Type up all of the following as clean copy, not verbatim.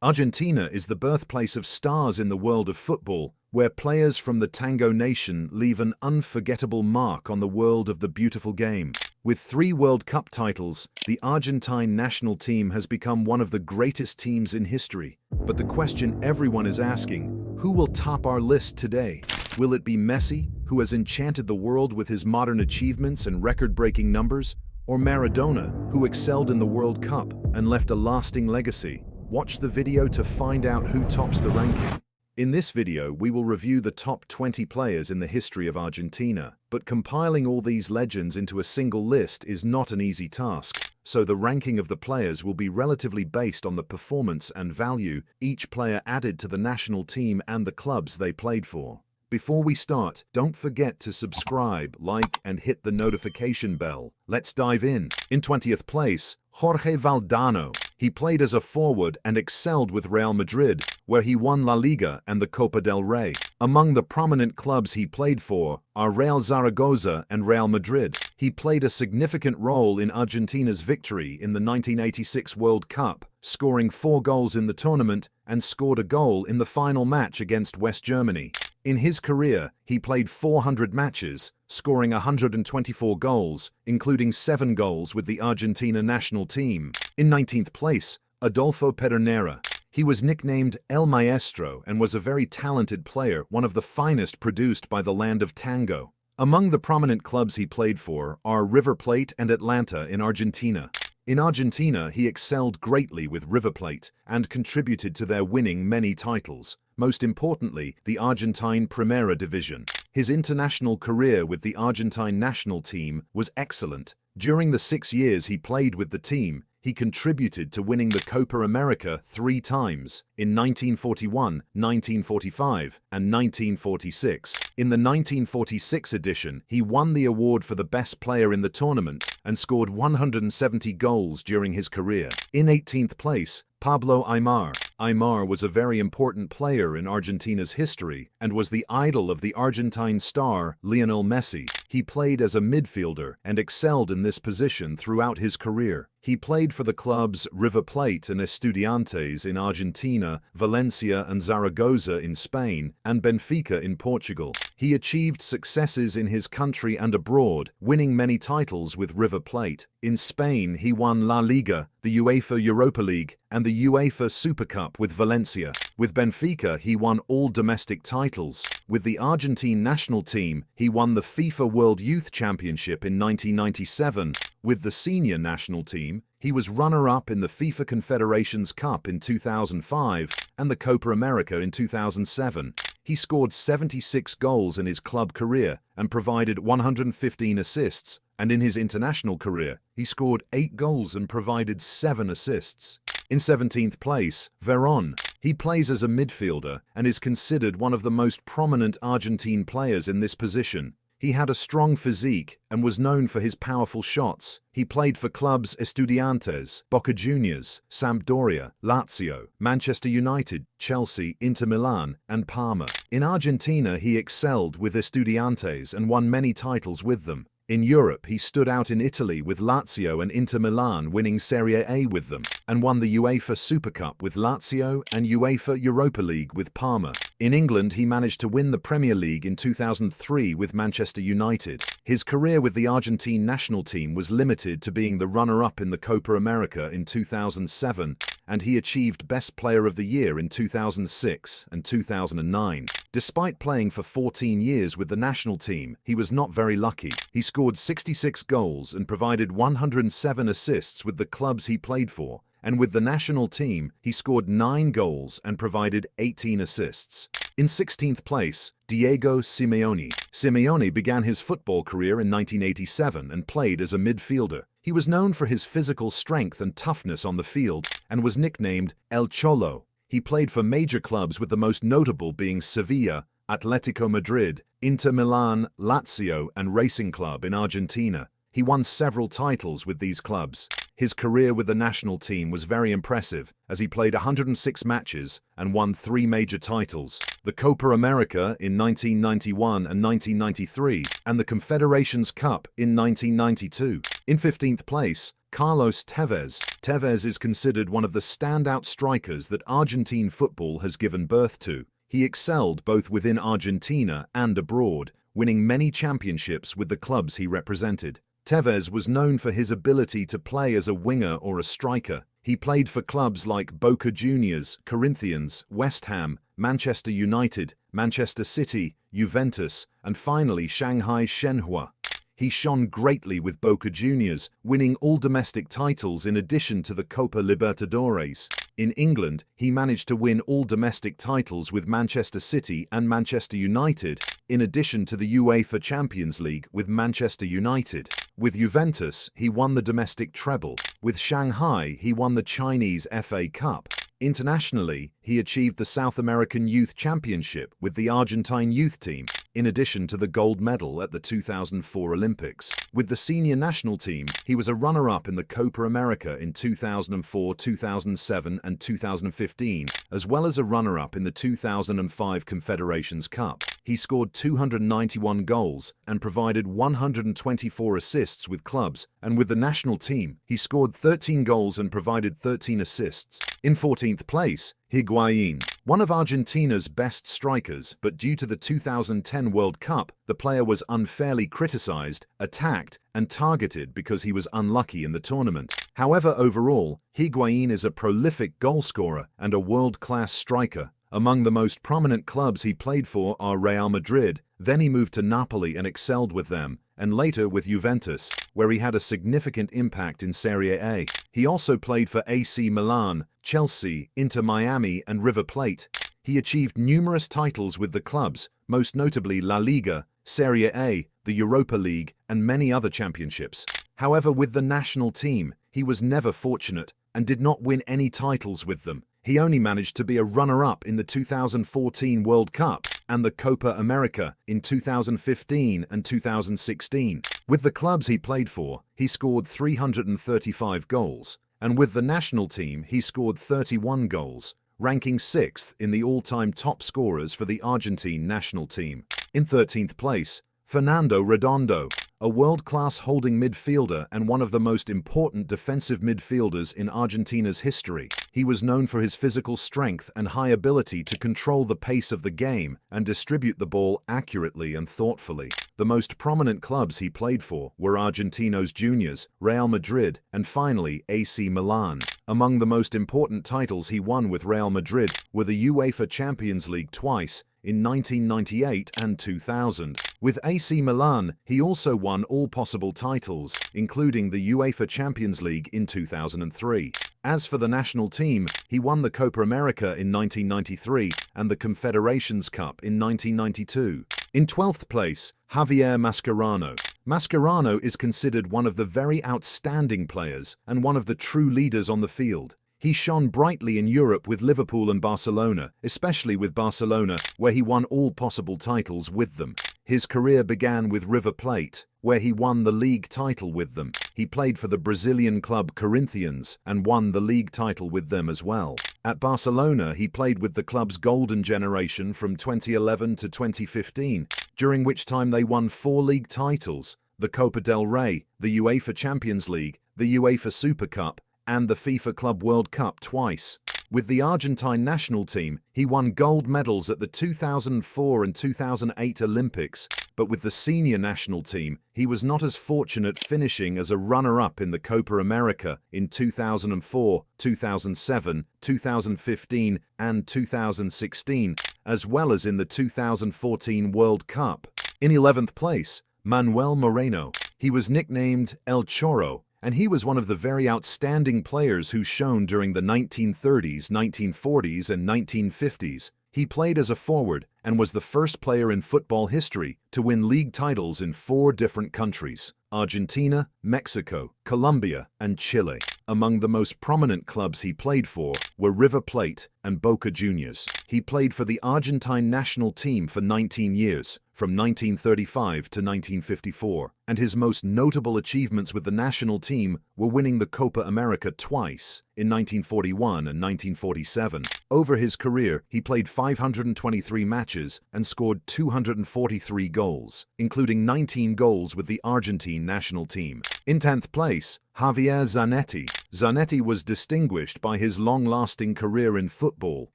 Argentina is the birthplace of stars in the world of football, where players from the Tango nation leave an unforgettable mark on the world of the beautiful game. With 3 World Cup titles, the Argentine national team has become one of the greatest teams in history. But the question everyone is asking, who will top our list today? Will it be Messi, who has enchanted the world with his modern achievements and record-breaking numbers? Or Maradona, who excelled in the World Cup and left a lasting legacy? Watch the video to find out who tops the ranking. In this video, we will review the top 20 players in the history of Argentina, but compiling all these legends into a single list is not an easy task, so the ranking of the players will be relatively based on the performance and value each player added to the national team and the clubs they played for. Before we start, don't forget to subscribe, like, and hit the notification bell. Let's dive in. In 20th place, Jorge Valdano. He played as a forward and excelled with Real Madrid, where he won La Liga and the Copa del Rey. Among the prominent clubs he played for are Real Zaragoza and Real Madrid. He played a significant role in Argentina's victory in the 1986 World Cup, scoring 4 goals in the tournament and scored a goal in the final match against West Germany. In his career, he played 400 matches, scoring 124 goals, including 7 goals with the Argentina national team. In 19th place, Adolfo Pedernera. He was nicknamed El Maestro and was a very talented player, one of the finest produced by the land of tango. Among the prominent clubs he played for are River Plate and Atlanta in Argentina. In Argentina, he excelled greatly with River Plate and contributed to their winning many titles, most importantly, the Argentine Primera Division. His international career with the Argentine national team was excellent. During the 6 years he played with the team, he contributed to winning the Copa America 3 times, in 1941, 1945, and 1946. In the 1946 edition, he won the award for the best player in the tournament and scored 170 goals during his career. In 18th place, Pablo Imar. Imar was a very important player in Argentina's history and was the idol of the Argentine star Lionel Messi. He played as a midfielder and excelled in this position throughout his career. He played for the clubs River Plate and Estudiantes in Argentina, Valencia and Zaragoza in Spain, and Benfica in Portugal. He achieved successes in his country and abroad, winning many titles with River Plate. In Spain, he won La Liga, the UEFA Europa League, and the UEFA Super Cup with Valencia. With Benfica, he won all domestic titles. With the Argentine national team, he won the FIFA World Youth Championship in 1997. With the senior national team, he was runner-up in the FIFA Confederations Cup in 2005 and the Copa America in 2007. He scored 76 goals in his club career and provided 115 assists, and in his international career, he scored 8 goals and provided 7 assists. In 17th place, Veron. He plays as a midfielder and is considered one of the most prominent Argentine players in this position. He had a strong physique and was known for his powerful shots. He played for clubs Estudiantes, Boca Juniors, Sampdoria, Lazio, Manchester United, Chelsea, Inter Milan, and Parma. In Argentina, he excelled with Estudiantes and won many titles with them. In Europe, he stood out in Italy with Lazio and Inter Milan, winning Serie A with them, and won the UEFA Super Cup with Lazio and UEFA Europa League with Parma. In England, he managed to win the Premier League in 2003 with Manchester United. His career with the Argentine national team was limited to being the runner-up in the Copa America in 2007, and he achieved Best Player of the Year in 2006 and 2009. Despite playing for 14 years with the national team, he was not very lucky. He scored 66 goals and provided 107 assists with the clubs he played for, and with the national team, he scored 9 goals and provided 18 assists. In 16th place, Diego Simeone. Simeone began his football career in 1987 and played as a midfielder. He was known for his physical strength and toughness on the field and was nicknamed El Cholo. He played for major clubs, with the most notable being Sevilla, Atletico Madrid, Inter Milan, Lazio, and Racing Club in Argentina. He won several titles with these clubs. His career with the national team was very impressive, as he played 106 matches and won 3 major titles: the Copa America in 1991 and 1993, and the Confederations Cup in 1992. In 15th place, Carlos Tevez. Tevez is considered one of the standout strikers that Argentine football has given birth to. He excelled both within Argentina and abroad, winning many championships with the clubs he represented. Tevez was known for his ability to play as a winger or a striker. He played for clubs like Boca Juniors, Corinthians, West Ham, Manchester United, Manchester City, Juventus, and finally Shanghai Shenhua. He shone greatly with Boca Juniors, winning all domestic titles in addition to the Copa Libertadores. In England, he managed to win all domestic titles with Manchester City and Manchester United, in addition to the UEFA Champions League with Manchester United. With Juventus, he won the domestic treble. With Shanghai, he won the Chinese FA Cup. Internationally, he achieved the South American Youth Championship with the Argentine youth team, in addition to the gold medal at the 2004 Olympics. With the senior national team, he was a runner-up in the Copa America in 2004, 2007 and 2015, as well as a runner-up in the 2005 Confederations Cup. He scored 291 goals and provided 124 assists with clubs, and with the national team, he scored 13 goals and provided 13 assists. In 14th place, Higuain, one of Argentina's best strikers, but due to the 2010 World Cup, the player was unfairly criticized, attacked, and targeted because he was unlucky in the tournament. However, overall, Higuain is a prolific goalscorer and a world-class striker. Among the most prominent clubs he played for are Real Madrid, then he moved to Napoli and excelled with them, and later with Juventus, where he had a significant impact in Serie A. He also played for AC Milan, Chelsea, Inter Miami, and River Plate. He achieved numerous titles with the clubs, most notably La Liga, Serie A, the Europa League, and many other championships. However, with the national team, he was never fortunate and did not win any titles with them. He only managed to be a runner-up in the 2014 World Cup and the Copa America in 2015 and 2016. With the clubs he played for, he scored 335 goals, and with the national team, he scored 31 goals, ranking 6th in the all-time top scorers for the Argentine national team. In 13th place, Fernando Rodondo, a world-class holding midfielder and one of the most important defensive midfielders in Argentina's history. He was known for his physical strength and high ability to control the pace of the game and distribute the ball accurately and thoughtfully. The most prominent clubs he played for were Argentinos Juniors, Real Madrid, and finally AC Milan. Among the most important titles he won with Real Madrid were the UEFA Champions League twice, in 1998 and 2000. With AC Milan, he also won all possible titles, including the UEFA Champions League in 2003. As for the national team, he won the Copa America in 1993 and the Confederations Cup in 1992. In 12th place, Javier Mascerano. Mascherano is considered one of the very outstanding players and one of the true leaders on the field. He shone brightly in Europe with Liverpool and Barcelona, especially with Barcelona, where he won all possible titles with them. His career began with River Plate, where he won the league title with them. He played for the Brazilian club Corinthians and won the league title with them as well. At Barcelona, he played with the club's golden generation from 2011 to 2015, during which time they won 4 league titles, the Copa del Rey, the UEFA Champions League, the UEFA Super Cup, and the FIFA Club World Cup twice. With the Argentine national team, he won gold medals at the 2004 and 2008 Olympics, but with the senior national team, he was not as fortunate, finishing as a runner-up in the Copa America in 2004, 2007, 2015 and 2016, as well as in the 2014 World Cup. In 11th place, Manuel Moreno. He was nicknamed El Chorro, and he was one of the very outstanding players who shone during the 1930s, 1940s, and 1950s. He played as a forward and was the first player in football history to win league titles in 4 different countries: Argentina, Mexico, Colombia, and Chile. Among the most prominent clubs he played for were River Plate and Boca Juniors. He played for the Argentine national team for 19 years, from 1935 to 1954, and his most notable achievements with the national team were winning the Copa America twice, in 1941 and 1947. Over his career, he played 523 matches and scored 243 goals, including 19 goals with the Argentine national team. In 10th place, Javier Zanetti. Zanetti was distinguished by his long-lasting career in football,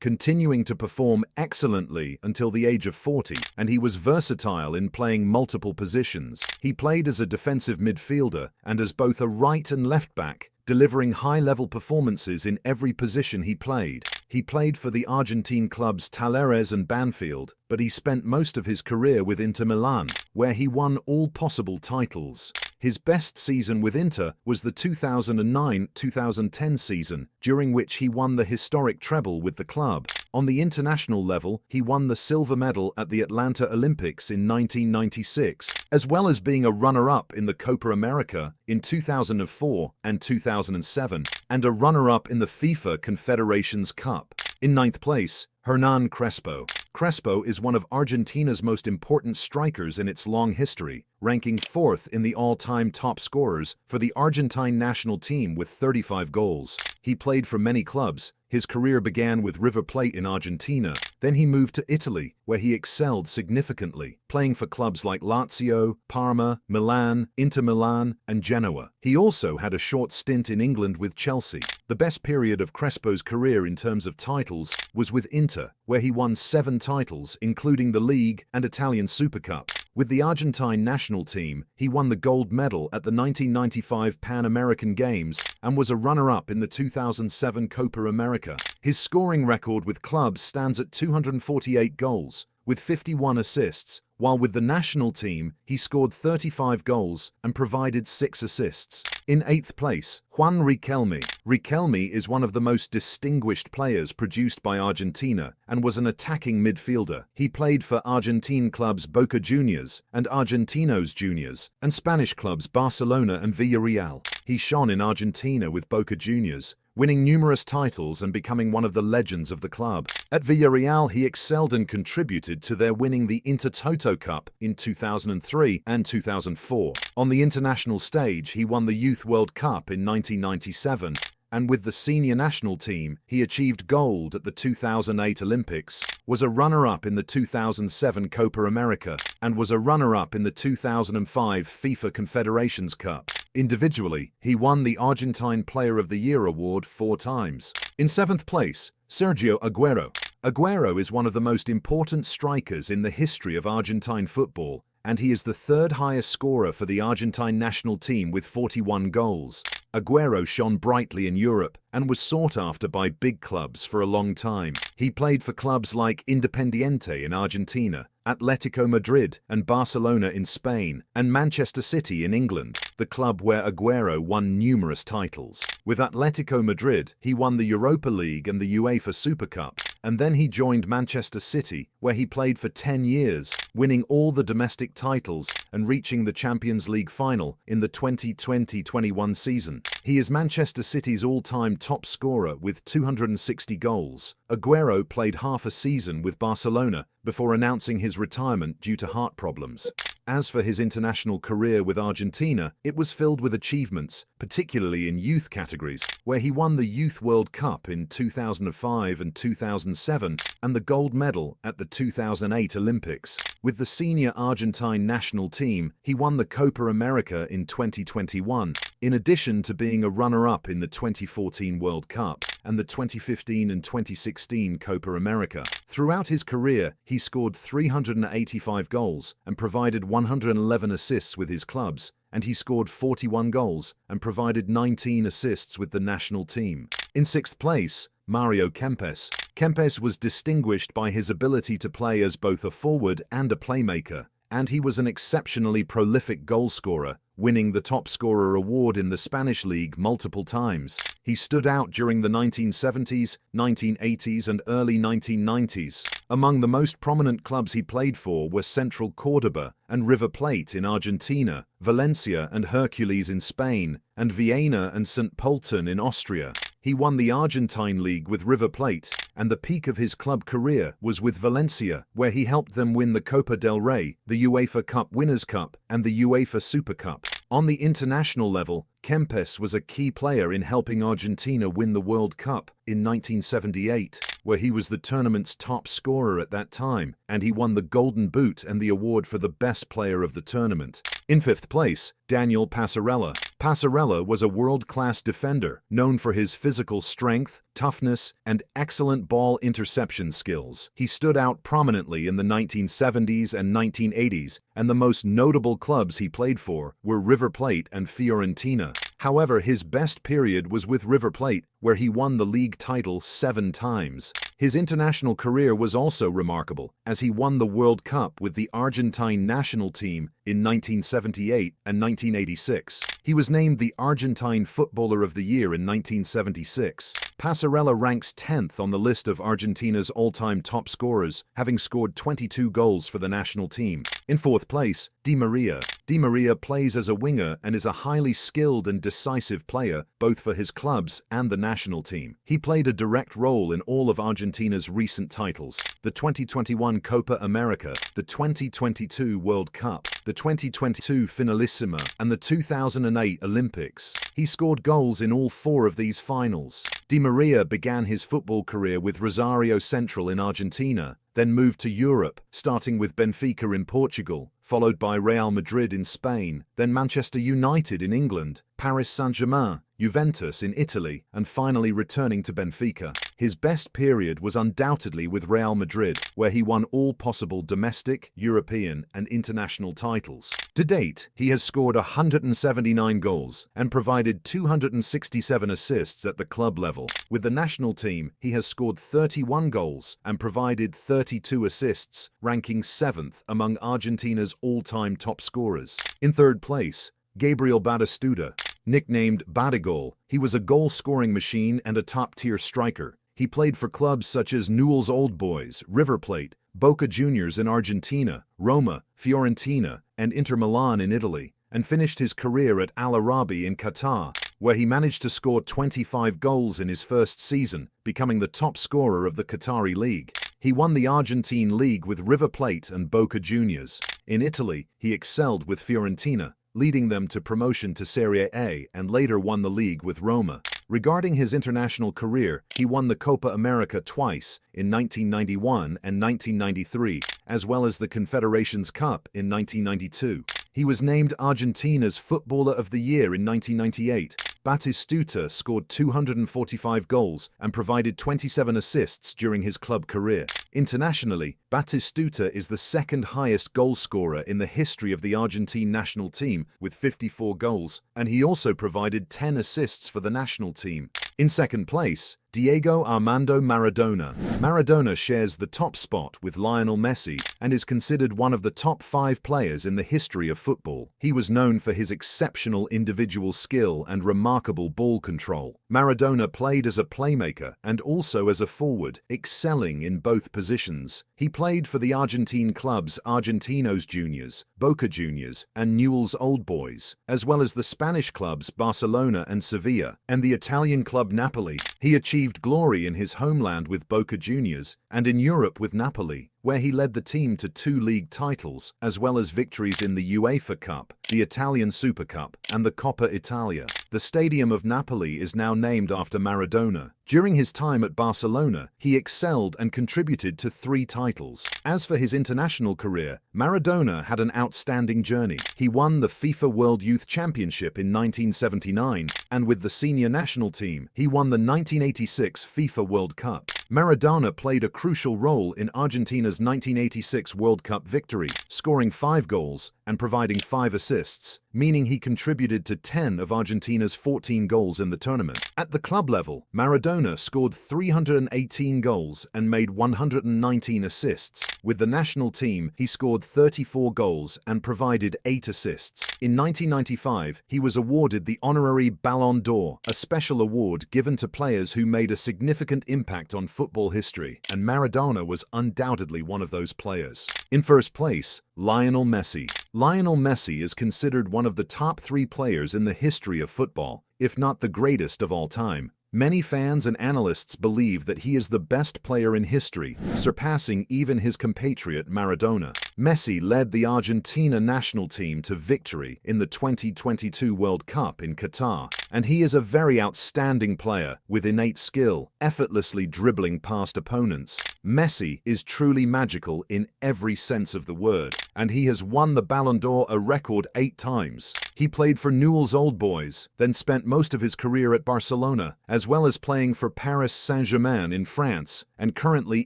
continuing to perform excellently until the age of 40, and he was versatile in playing multiple positions. He played as a defensive midfielder and as both a right and left back, delivering high-level performances in every position he played. He played for the Argentine clubs Talleres and Banfield, but he spent most of his career with Inter Milan, where he won all possible titles. His best season with Inter was the 2009-2010 season, during which he won the historic treble with the club. On the international level, he won the silver medal at the Atlanta Olympics in 1996, as well as being a runner-up in the Copa America in 2004 and 2007, and a runner-up in the FIFA Confederations Cup. In 9th place, Hernand Crespo. Crespo is one of Argentina's most important strikers in its long history, ranking 4th in the all-time top scorers for the Argentine national team with 35 goals. He played for many clubs. His career began with River Plate in Argentina. Then he moved to Italy, where he excelled significantly, playing for clubs like Lazio, Parma, Milan, Inter Milan, and Genoa. He also had a short stint in England with Chelsea. The best period of Crespo's career in terms of titles was with Inter, where he won 7 titles, including the League and Italian Super Cup. With the Argentine national team, he won the gold medal at the 1995 Pan American Games and was a runner-up in the 2007 Copa America. His scoring record with clubs stands at 248 goals, with 51 assists, while with the national team, he scored 35 goals and provided 6 assists. In 8th place, Juan Riquelme. Riquelme is one of the most distinguished players produced by Argentina and was an attacking midfielder. He played for Argentine clubs Boca Juniors and Argentinos Juniors, and Spanish clubs Barcelona and Villarreal. He shone in Argentina with Boca Juniors, winning numerous titles and becoming one of the legends of the club. At Villarreal, he excelled and contributed to their winning the Intertoto Cup in 2003 and 2004. On the international stage, he won the Youth World Cup in 1997, and with the senior national team, he achieved gold at the 2008 Olympics, was a runner-up in the 2007 Copa America, and was a runner-up in the 2005 FIFA Confederations Cup. Individually, he won the Argentine Player of the Year award 4 times. In 7th place, Sergio Aguero. Aguero is one of the most important strikers in the history of Argentine football, and he is the 3rd highest scorer for the Argentine national team with 41 goals. Aguero shone brightly in Europe and was sought after by big clubs for a long time. He played for clubs like Independiente in Argentina, Atletico Madrid and Barcelona in Spain, and Manchester City in England, the club where Aguero won numerous titles. With Atletico Madrid, he won the Europa League and the UEFA Super Cup, and then he joined Manchester City, where he played for 10 years, winning all the domestic titles and reaching the Champions League final in the 2020-21 season. He is Manchester City's all-time top scorer with 260 goals. Aguero played half a season with Barcelona before announcing his retirement due to heart problems. As for his international career with Argentina, it was filled with achievements, particularly in youth categories, where he won the Youth World Cup in 2005 and 2007 and the gold medal at the 2008 Olympics. With the senior Argentine national team, he won the Copa America in 2021, in addition to being a runner-up in the 2014 World Cup and the 2015 and 2016 Copa America. Throughout his career, he scored 385 goals and provided 111 assists with his clubs, and he scored 41 goals and provided 19 assists with the national team. In 6th place, Mario Kempes. Kempes was distinguished by his ability to play as both a forward and a playmaker, and he was an exceptionally prolific goalscorer, winning the top scorer award in the Spanish league multiple times. He stood out during the 1970s, 1980s, and early 1990s. Among the most prominent clubs he played for were Central Córdoba and River Plate in Argentina, Valencia and Hercules in Spain, and Vienna and St. Pölten in Austria. He won the Argentine League with River Plate and the peak of his club career was with Valencia, where he helped them win the Copa del Rey, the UEFA Cup Winners' Cup, and the UEFA Super Cup. On the international level, Kempes was a key player in helping Argentina win the World Cup in 1978, where he was the tournament's top scorer at that time, and he won the Golden Boot and the award for the best player of the tournament. In fifth place, Daniel Pasarella. Pasarella was a world-class defender, known for his physical strength, toughness, and excellent ball interception skills. He stood out prominently in the 1970s and 1980s, and the most notable clubs he played for were River Plate and Fiorentina. However, his best period was with River Plate, where he won the league title 7 times. His international career was also remarkable, as he won the World Cup with the Argentine national team in 1978 and 1986. He was named the Argentine Footballer of the Year in 1976. Pasarella ranks 10th on the list of Argentina's all-time top scorers, having scored 22 goals for the national team. In fourth place, Di Maria. Di Maria plays as a winger and is a highly skilled and decisive player, both for his clubs and the national team. He played a direct role in all of Argentina's recent titles: the 2021 Copa America, the 2022 World Cup, the 2022 Finalissima, and the 2008 Olympics. He scored goals in all 4 of these finals. Di Maria began his football career with Rosario Central in Argentina, then moved to Europe, starting with Benfica in Portugal, followed by Real Madrid in Spain, then Manchester United in England, Paris Saint-Germain, Juventus in Italy, and finally returning to Benfica. His best period was undoubtedly with Real Madrid, where he won all possible domestic, European, and international titles. To date, he has scored 179 goals and provided 267 assists at the club level. With the national team, he has scored 31 goals and provided 32 assists, ranking 7th among Argentina's all-time top scorers. In third place, Gabriel Battistelli. Nicknamed Batigol, he was a goal-scoring machine and a top-tier striker. He played for clubs such as Newell's Old Boys, River Plate, Boca Juniors in Argentina, Roma, Fiorentina, and Inter Milan in Italy, and finished his career at Al Arabi in Qatar, where he managed to score 25 goals in his first season, becoming the top scorer of the Qatari league. He won the Argentine league with River Plate and Boca Juniors. In Italy, he excelled with Fiorentina, leading them to promotion to Serie A, and later won the league with Roma. Regarding his international career, he won the Copa America twice, in 1991 and 1993, as well as the Confederations Cup in 1992. He was named Argentina's Footballer of the Year in 1998. Battistelli scored 245 goals and provided 27 assists during his club career. Internationally, Battistelli is the second highest goal scorer in the history of the Argentine national team with 54 goals, and he also provided 10 assists for the national team. In second place, Diego Armando Maradona. Maradona shares the top spot with Lionel Messi and is considered one of the top 5 players in the history of football. He was known for his exceptional individual skill and remarkable ball control. Maradona played as a playmaker and also as a forward, excelling in both positions. He played for the Argentine clubs Argentinos Juniors, Boca Juniors, and Newell's Old Boys, as well as the Spanish clubs Barcelona and Sevilla, and the Italian club Napoli. He achieved glory in his homeland with Boca Juniors and in Europe with Napoli, where he led the team to 2 league titles, as well as victories in the UEFA Cup, the Italian Super Cup, and the Coppa Italia. The stadium of Napoli is now named after Maradona. During his time at Barcelona, he excelled and contributed to 3 titles. As for his international career, Maradona had an outstanding journey. He won the FIFA World Youth Championship in 1979, and with the senior national team, he won the 1986 FIFA World Cup. Maradona played a crucial role in Argentina's 1986 World Cup victory, scoring 5 goals and providing 5 assists, meaning he contributed to 10 of Argentina's 14 goals in the tournament. At the club level, Maradona scored 318 goals and made 119 assists. With the national team, he scored 34 goals and provided 8 assists. In 1995, he was awarded the honorary Ballon d'Or, a special award given to players who made a significant impact on football history, and Maradona was undoubtedly one of those players. In first place, Lionel Messi. Lionel Messi is considered one of the top 3 players in the history of football, if not the greatest of all time. Many fans and analysts believe that he is the best player in history, surpassing even his compatriot Maradona. Messi led the Argentina national team to victory in the 2022 World Cup in Qatar, and he is a very outstanding player with innate skill, effortlessly dribbling past opponents. Messi is truly magical in every sense of the word, and he has won the Ballon d'Or a record 8 times. He played for Newell's Old Boys, then spent most of his career at Barcelona, as well as playing for Paris Saint-Germain in France, and currently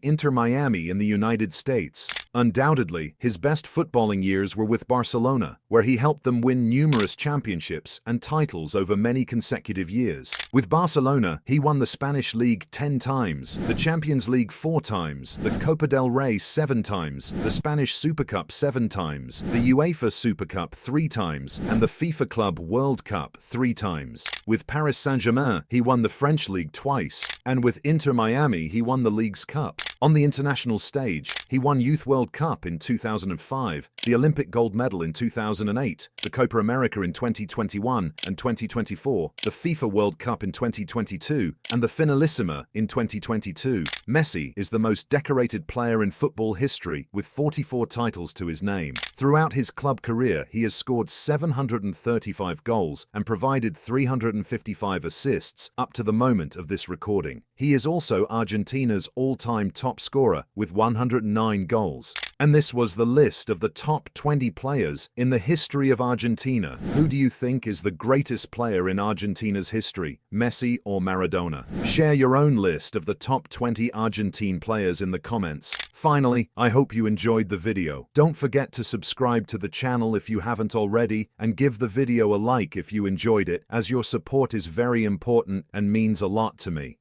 Inter Miami in the United States. Undoubtedly, his best footballing years were with Barcelona, where he helped them win numerous championships and titles over many consecutive years. With Barcelona, he won the Spanish League 10 times, the Champions League 4 times, the Copa del Rey 7 times, the Spanish Super Cup 7 times, the UEFA Super Cup 3 times, and the FIFA Club World Cup 3 times. With Paris Saint-Germain, he won the French League twice, and with Inter Miami, he won the League's Cup. On the international stage, he won Youth World Cup in 2005, the Olympic gold medal in 2008, the Copa America in 2021 and 2024, the FIFA World Cup in 2022, and the Finalissima in 2022. Messi is the most decorated player in football history with 44 titles to his name. Throughout his club career, he has scored 735 goals and provided 355 assists up to the moment of this recording. He is also Argentina's all-time top scorer with 109 goals. And this was the list of the top 20 players in the history of Argentina. Who do you think is the greatest player in Argentina's history, Messi or Maradona? Share your own list of the top 20 Argentine players in the comments. Finally, I hope you enjoyed the video. Don't forget to subscribe to the channel if you haven't already, and give the video a like if you enjoyed it, as your support is very important and means a lot to me.